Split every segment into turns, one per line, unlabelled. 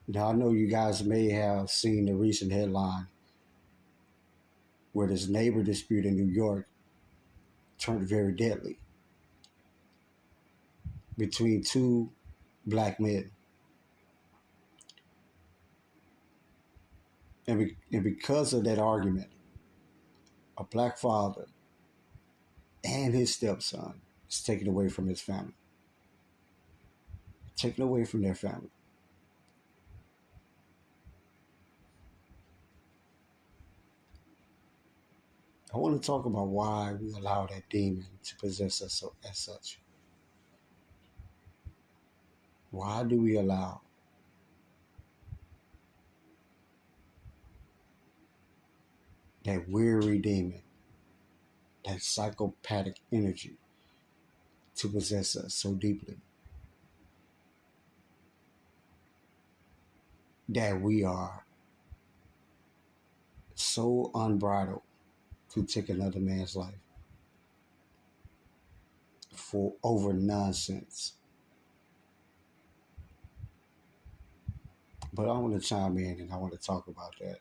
Now, I know you guys may have seen the recent headline where this neighbor dispute in New York turned very deadly between two black men. And because of that argument, a black father and his stepson is taken away from his family, taken away from their family. I want to talk about why we allow that demon to possess us as such. Why do we allow that weary demon, that psychopathic energy to possess us so deeply that we are so unbridled to take another man's life for over nonsense? But I want to chime in and I want to talk about that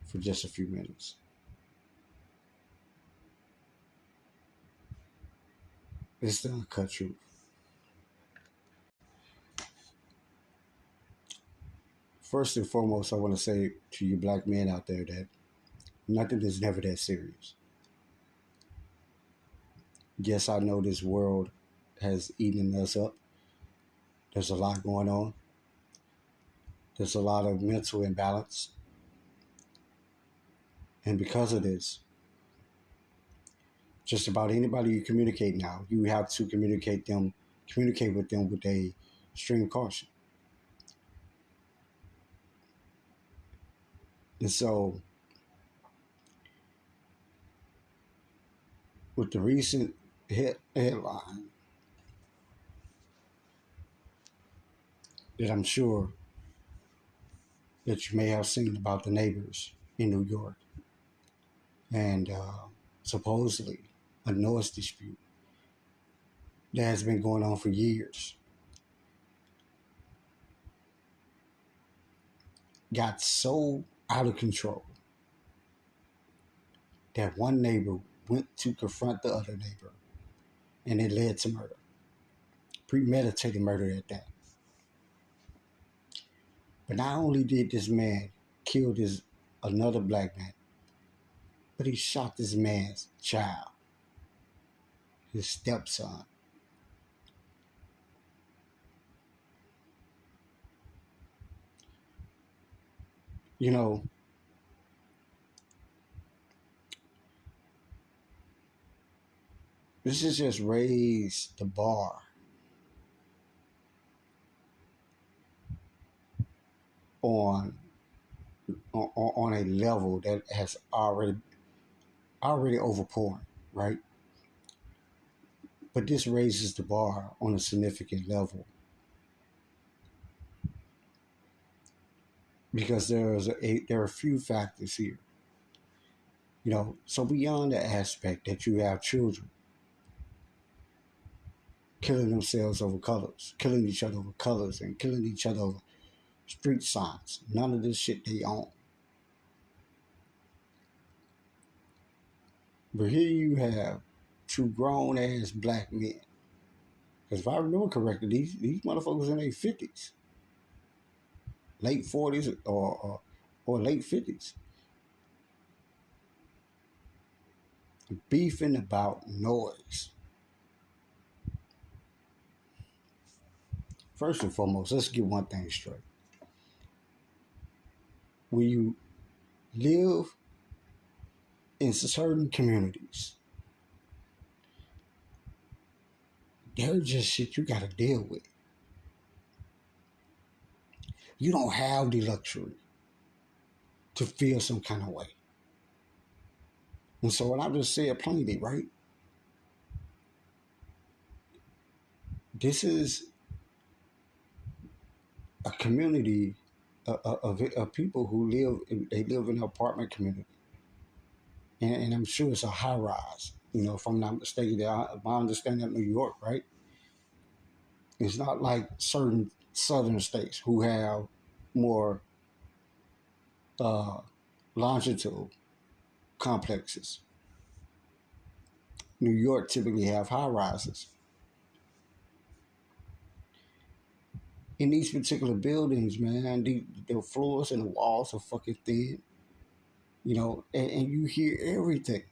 for just a few minutes. It's the uncut truth. First and foremost, I want to say to you black men out there that nothing is never that serious. Yes, I know this world has eaten us up. There's a lot going on. There's a lot of mental imbalance. And because of this, just about anybody you communicate now, you have to communicate with them with a extreme caution. And so, with the recent headline that I'm sure that you may have seen about the neighbors in New York and supposedly a noise dispute that has been going on for years, got so out of control that one neighbor went to confront the other neighbor, and it led to murder, premeditated murder at that. But not only did this man kill another black man, but he shot this man's child, his stepson. You know, this has just raised the bar on a level that has already overpouring, right? But this raises the bar on a significant level because there are a few factors here. You know, so beyond the aspect that you have children killing themselves over colors, killing each other over colors, and killing each other over street signs, none of this shit they own. But here you have two grown ass black men. Because if I remember correctly, these motherfuckers in their 50s, late 40s or late 50s, beefing about noise. First and foremost, let's get one thing straight. When you live in certain communities, there's just shit you gotta deal with. You don't have the luxury to feel some kind of way. And so what I just said plainly, right? This is a community of people who live in an apartment community. And I'm sure it's a high rise. You know, if I'm not mistaken, my understanding of New York, right? It's not like certain southern states who have more uh, longitude complexes. New York typically have high rises. In these particular buildings, man, the floors and the walls are fucking thin, and you hear everything.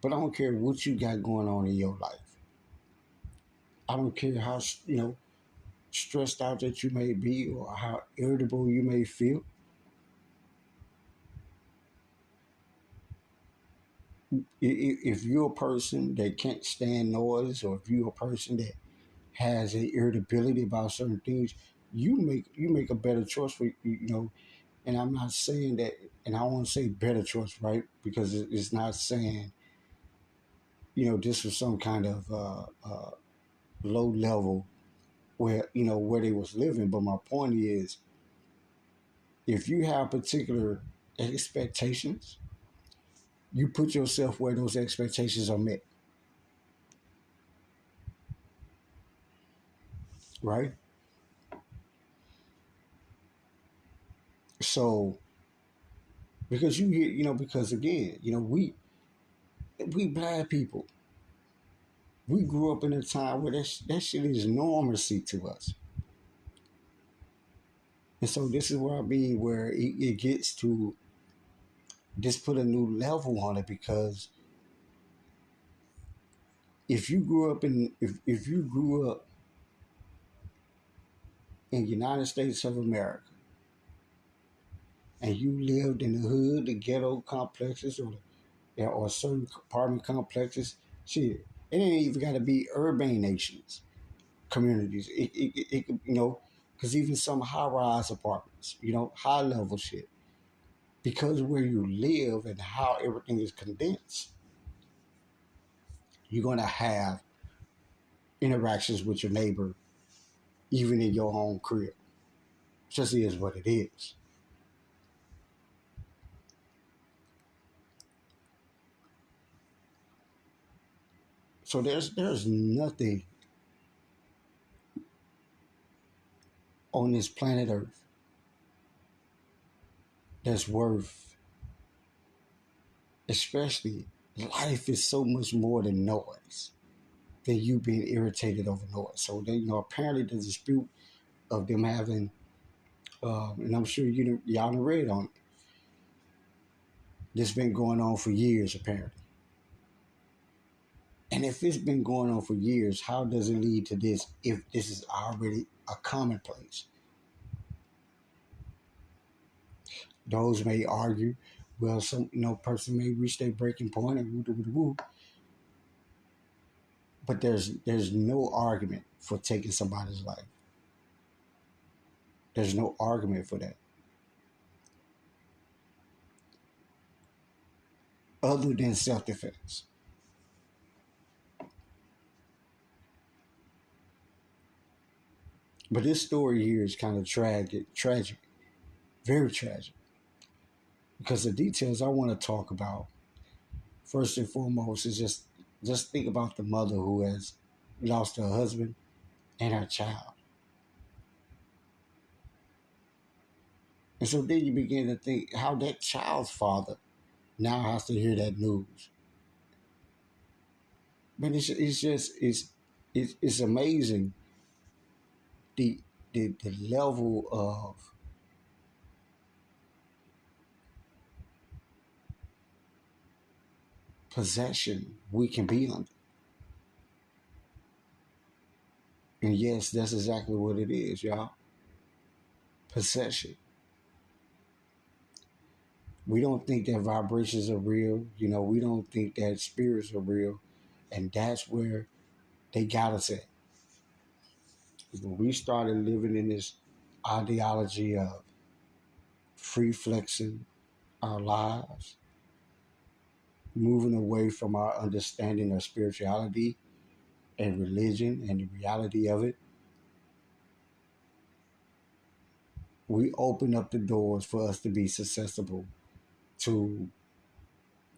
But I don't care what you got going on in your life. I don't care how, stressed out that you may be or how irritable you may feel. If you're a person that can't stand noise, or if you're a person that has an irritability about certain things, you make a better choice for And I'm not saying that, and I want to say better choice, right? Because it's not saying this was some kind of low level where they was living. But my point is, if you have particular expectations, you put yourself where those expectations are met, right? So because because again, we black people, we grew up in a time where that shit is normalcy to us. And so this is where I mean, where it gets to just put a new level on it. Because if you grew up in the United States of America, and you lived in the hood, the ghetto complexes, or certain apartment complexes, shit, it ain't even got to be urban nations, communities. It could, because even some high rise apartments, high level shit, because where you live and how everything is condensed, you're going to have interactions with your neighbor, even in your own crib. Just is what it is. So there's nothing on this planet Earth that's worth, especially life is so much more than noise, than you being irritated over noise. So then, apparently the dispute of them having, and I'm sure y'all done read on it. This been going on for years, apparently. And if it's been going on for years, how does it lead to this if this is already a commonplace? Those may argue, well, some person may reach their breaking point and woo woo woo. But there's no argument for taking somebody's life. There's no argument for that, other than self-defense. But this story here is kind of tragic, very tragic, because the details I want to talk about first and foremost is just think about the mother who has lost her husband and her child. And so then you begin to think how that child's father now has to hear that news. But it's amazing the the level of possession we can be under. And yes, that's exactly what it is, y'all. Possession. We don't think that vibrations are real. We don't think that spirits are real. And that's where they got us at. When we started living in this ideology of free flexing our lives, moving away from our understanding of spirituality and religion and the reality of it, we open up the doors for us to be susceptible to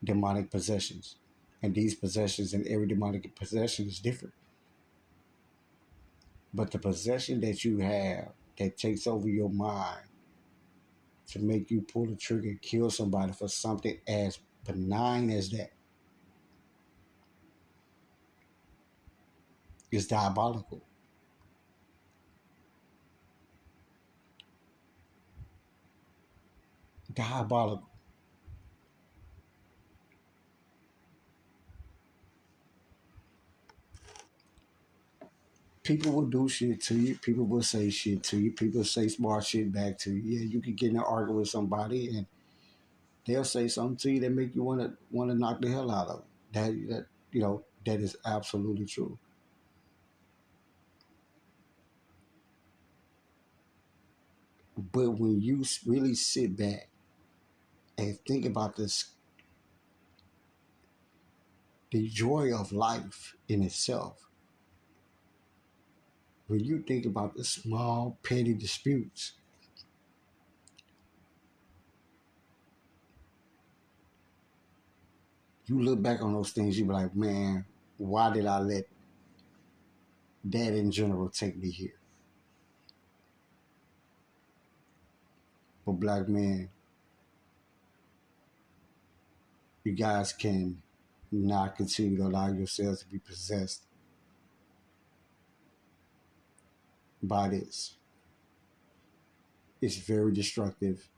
demonic possessions. And these possessions and every demonic possession is different. But the possession that you have that takes over your mind to make you pull the trigger and kill somebody for something as benign as that is diabolical. Diabolical. People will do shit to you. People will say shit to you. People say smart shit back to you. Yeah, you can get in an argument with somebody and they'll say something to you that make you want to knock the hell out of them. That is absolutely true. But when you really sit back and think about this, the joy of life in itself, when you think about the small petty disputes, you look back on those things, you be like, man, why did I let that in general take me here? But black men, you guys can not continue to allow yourselves to be possessed by this. It's very destructive.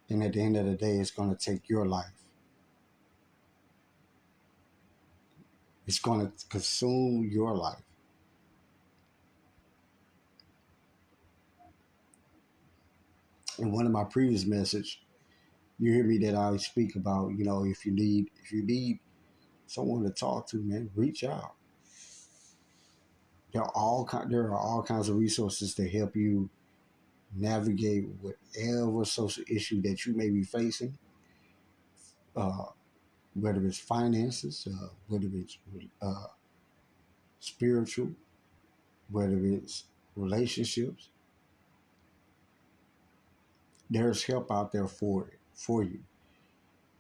And at the end of the day, it's going to take your life. It's going to consume your life. In one of my previous messages, you hear me that I speak about, if you need someone to talk to, man, reach out. There are all kinds of resources to help you navigate whatever social issue that you may be facing, uh, whether it's finances, whether it's spiritual, whether it's relationships. There's help out there for you,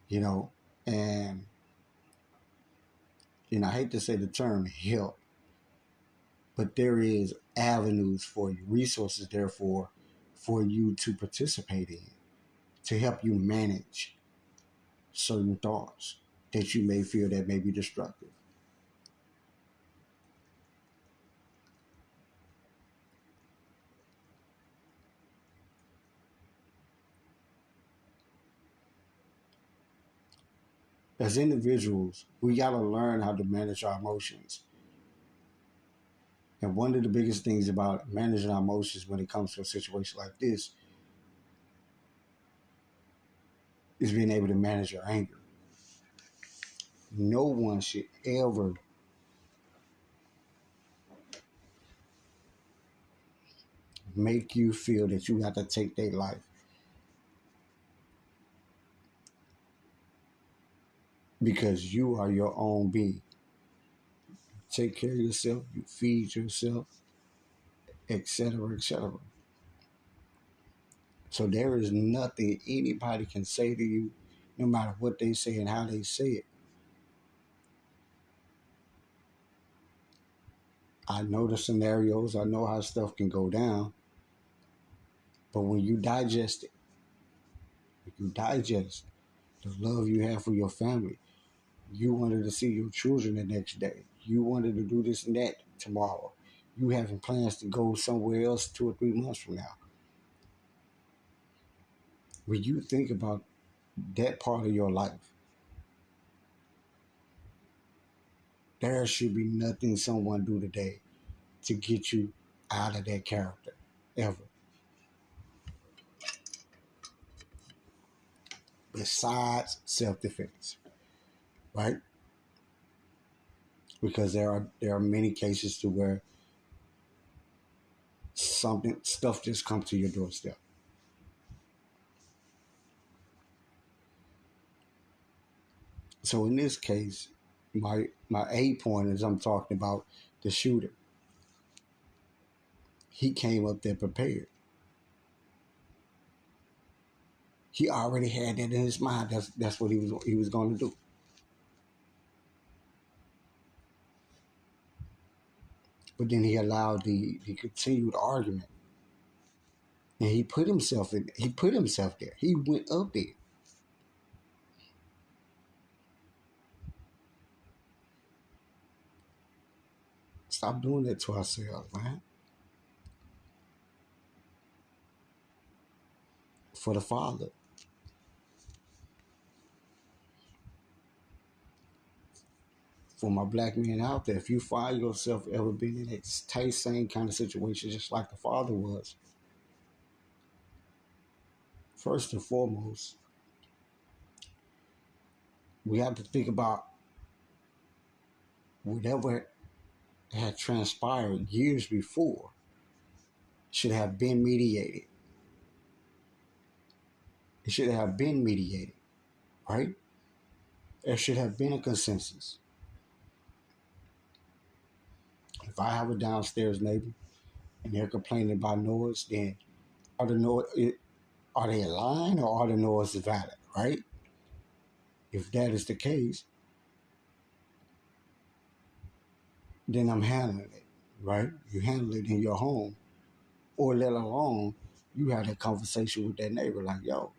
you know. And I hate to say the term help, but there is avenues for you, resources therefore for you to participate in to help you manage certain thoughts that you may feel that may be destructive. As individuals, we got to learn how to manage our emotions. And one of the biggest things about managing our emotions when it comes to a situation like this is being able to manage your anger. No one should ever make you feel that you have to take their life because you are your own being. Take care of yourself, you feed yourself, etc., etc. So there is nothing anybody can say to you, no matter what they say and how they say it. I know the scenarios, I know how stuff can go down, but when you digest it, when you digest the love you have for your family, you wanted to see your children the next day. You wanted to do this and that tomorrow. You having plans to go somewhere else 2 or 3 months from now. When you think about that part of your life, there should be nothing someone do today to get you out of that character, ever. Besides self-defense, right? Because there are many cases to where stuff just comes to your doorstep. So in this case, my A point is I'm talking about the shooter. He came up there prepared. He already had that in his mind. That's what he was going to do. But then he allowed the continued argument, and he put himself in. He put himself there. He went up there. Stop doing that to ourselves, man. For the Father. For my black men out there, if you find yourself ever being in that tight, same kind of situation, just like the Father was, first and foremost, we have to think about whatever had transpired years before should have been mediated. It should have been mediated, right? There should have been a consensus. If I have a downstairs neighbor and they're complaining about noise, then are the noise are they lying or are the noise valid, right? If that is the case, then I'm handling it, right? You handle it in your home, or let alone you have that conversation with that neighbor, like, yo,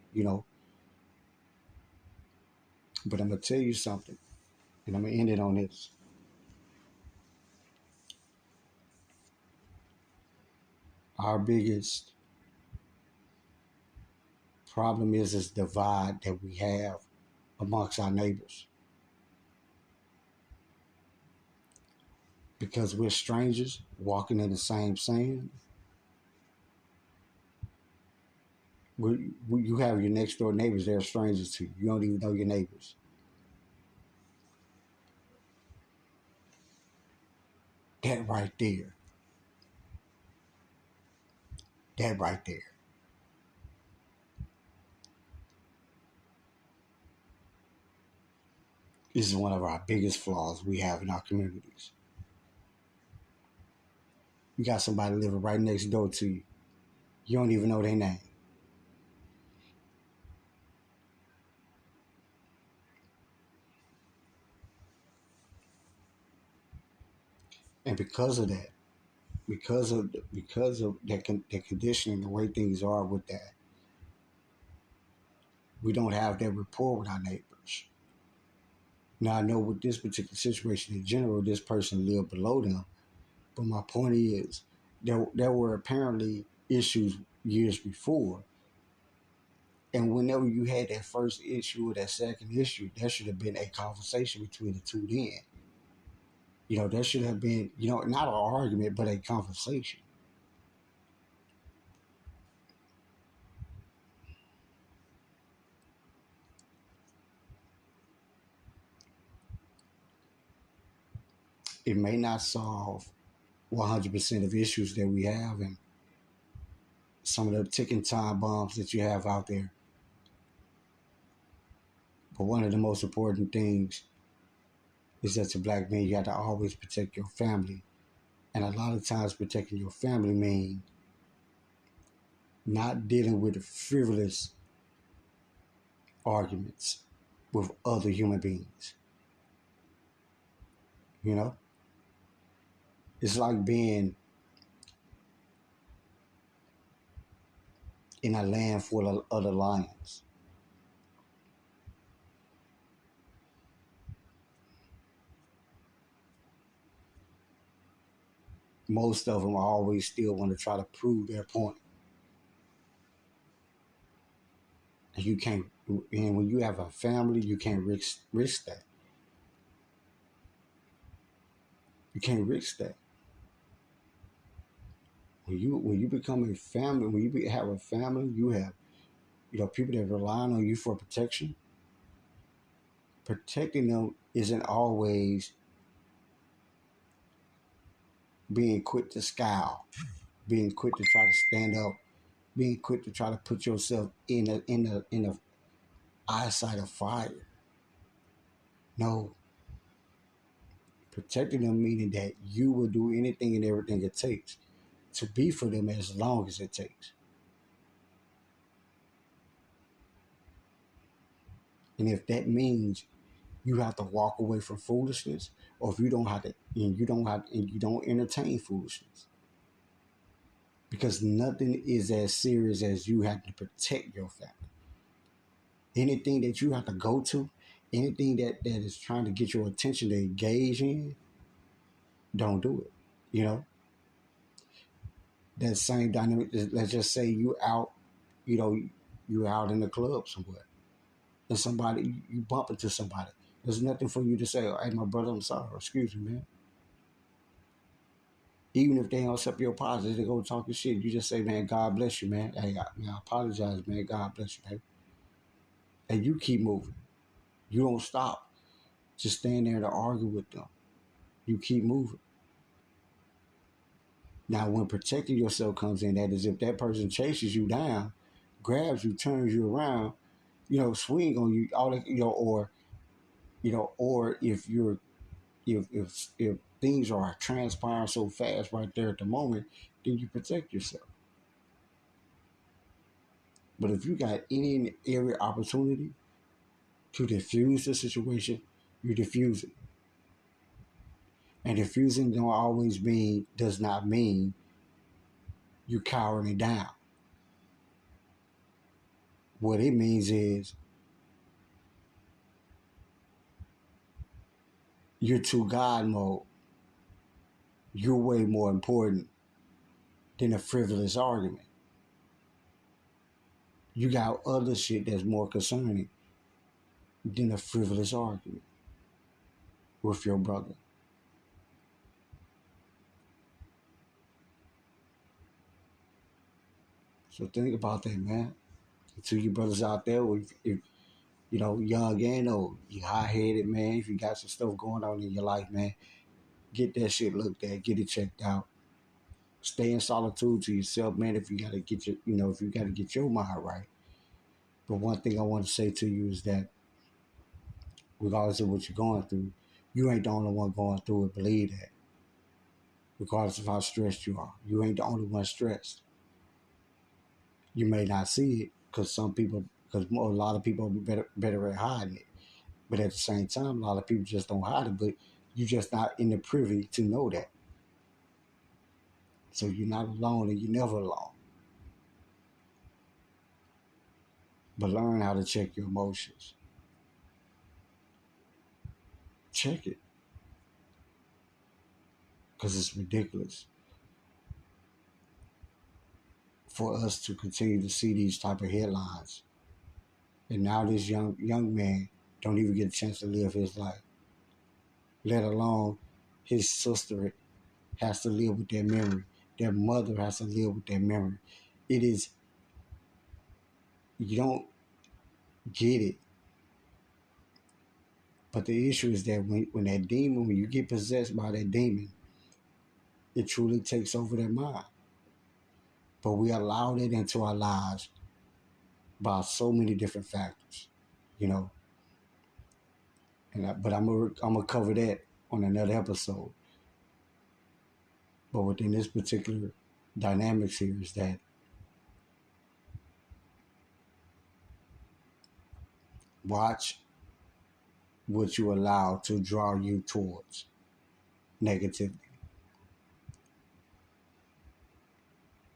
but I'm gonna tell you something, and I'm gonna end it on this. Our biggest problem is this divide that we have amongst our neighbors. Because we're strangers walking in the same sand. You have your next door neighbors, they're strangers to you. You don't even know your neighbors. That right there. That right there is one of our biggest flaws we have in our communities. You got somebody living right next door to you. You don't even know their name. And because of that conditioning, the way things are with that, we don't have that rapport with our neighbors. Now I know with this particular situation in general, this person lived below them, but my point is there were apparently issues years before. And whenever you had that first issue or that second issue, there should have been a conversation between the two then. There should have been, not an argument, but a conversation. It may not solve 100% of issues that we have and some of the ticking time bombs that you have out there. But one of the most important things is that as a black man, you have to always protect your family. And a lot of times protecting your family means not dealing with frivolous arguments with other human beings. You know? It's like being in a land full of other lions. Most of them always still want to try to prove their point. And you can't, and when you have a family, you can't risk that. You can't risk that. When you become a family, when you have a family, you have people that rely on you for protection. Protecting them isn't always being quick to scowl, being quick to try to stand up, being quick to try to put yourself in a eyesight of fire. No, protecting them meaning that you will do anything and everything it takes to be for them as long as it takes. And if that means you have to walk away from foolishness, or if you don't have to, and you don't entertain foolishness, because nothing is as serious as you have to protect your family. Anything that you have to go to, anything that is trying to get your attention to engage in, don't do it. You know, that same dynamic. Let's just say you out, you know, you out in the club somewhere, and somebody you bump into somebody. There's nothing for you to say. Hey, my brother, I'm sorry. Excuse me, man. Even if they don't accept your apology, they go talking shit. You just say, man, God bless you, man. Hey, I apologize, man. God bless you, man. And you keep moving. You don't stop. Just stand there to argue with them. You keep moving. Now, when protecting yourself comes in, that is if that person chases you down, grabs you, turns you around, swing on you, all that, or if you're if things are transpiring so fast right there at the moment, then you protect yourself. But if you got any and every opportunity to diffuse the situation, you diffuse it. And diffusing does not mean you cowering it down. What it means is you're to God mode. You're way more important than a frivolous argument. You got other shit that's more concerning than a frivolous argument with your brother. So think about that, man. To you brothers out there, if young and old, you high-headed, man, if you got some stuff going on in your life, man, get that shit looked at, get it checked out. Stay in solitude to yourself, man, if you gotta get your mind right. But one thing I want to say to you is that regardless of what you're going through, you ain't the only one going through it. Believe that. Regardless of how stressed you are, you ain't the only one stressed. You may not see it because a lot of people are better at hiding it. But at the same time, a lot of people just don't hide it. But you're just not in the privy to know that. So you're not alone, and you're never alone. But learn how to check your emotions. Check it. Because it's ridiculous for us to continue to see these type of headlines. And now this young man don't even get a chance to live his life. Let alone his sister has to live with that memory. Their mother has to live with that memory. It is, you don't get it. But the issue is that when you get possessed by that demon, it truly takes over their mind. But we allow it into our lives by so many different factors, you know. But I'm gonna cover that on another episode. But within this particular dynamics here is that watch what you allow to draw you towards negativity.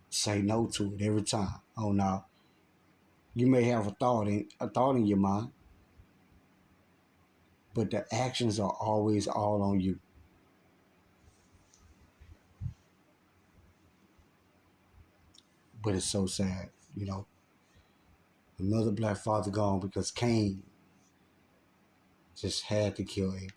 Say no to it every time. Oh no, you may have a thought in your mind, but the actions are always all on you. But it's so sad, you know. Another black father gone because Cain just had to kill Abel.